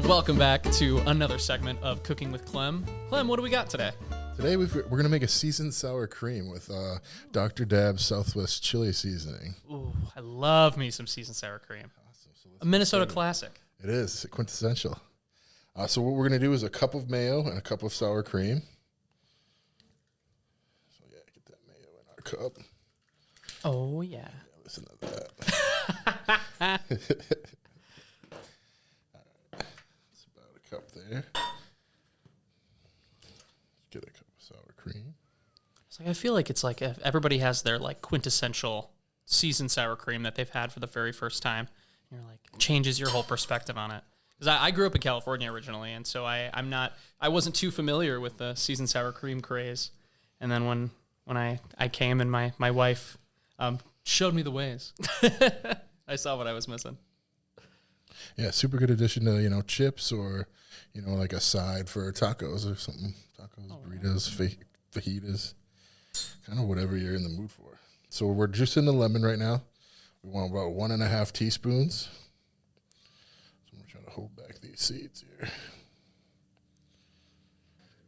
welcome back to another segment of Cooking with Clem. Clem, what do we got today? Today we're going to make a seasoned sour cream with Dr. Dabb's Southwest chili seasoning. Ooh, I love me some seasoned sour cream. Awesome. So A Minnesota classic. It is quintessential. So what we're going to do is a cup of mayo and a cup of sour cream. So yeah, get that mayo in our cup. Oh, yeah. Listen to that. It's about a cup there. Get a cup of sour cream. It's like, I feel like it's like if everybody has their like quintessential seasoned sour cream that they've had for the very first time. You're like, changes your whole perspective on it. Because I grew up in California originally, and so I wasn't too familiar with the seasoned sour cream craze. And then when I came and my wife showed me the ways, I saw what I was missing. Yeah, super good addition to, chips or, like a side for tacos or something. Tacos, burritos, fajitas, kind of whatever you're in the mood for. So we're juicing the lemon right now. We want about 1.5 teaspoons. So I'm trying to hold back these seeds here.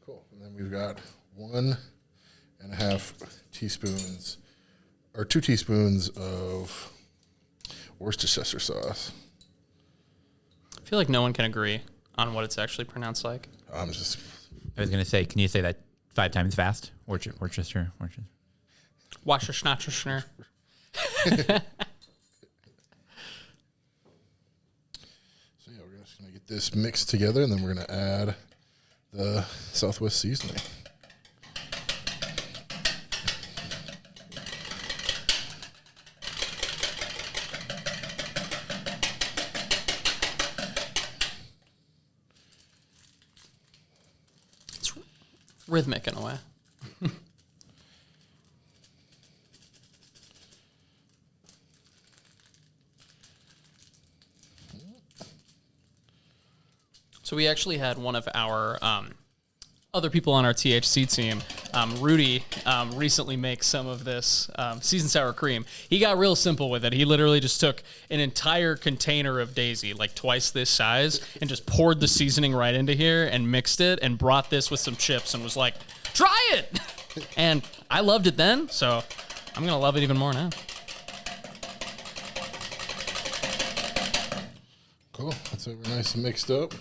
Cool. And then we've got 1.5 teaspoons or 2 teaspoons of Worcestershire sauce. I feel like no one can agree on what it's actually pronounced like. I was going to say, can you say that 5 times fast? Worcestershire. Worcestershire. So yeah, we're just going to get this mixed together, and then we're going to add the Southwest seasoning. It's rhythmic in a way. So we actually had one of our other people on our THC team, Rudy, recently make some of this seasoned sour cream. He got real simple with it. He literally just took an entire container of Daisy, like twice this size, and just poured the seasoning right into here and mixed it and brought this with some chips and was like, try it! And I loved it then, so I'm going to love it even more now. Cool. That's it. We're nice and mixed up.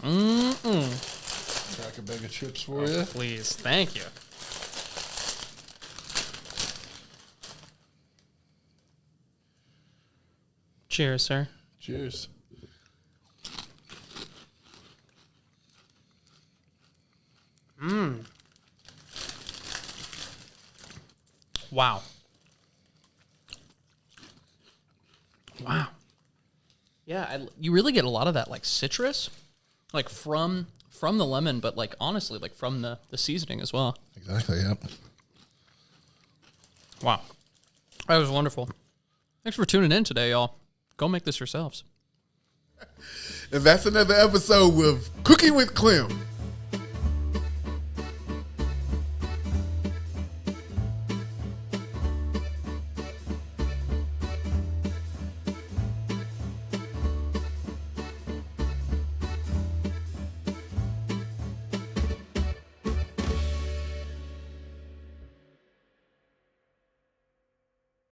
Crack a bag of chips for you. Please. Thank you. Cheers, sir. Cheers. Wow. Yeah, you really get a lot of that like citrus, like from the lemon, but like honestly, like from the seasoning as well. Exactly, yep. Wow. That was wonderful. Thanks for tuning in today, y'all. Go make this yourselves. And that's another episode of Cooking with Clem.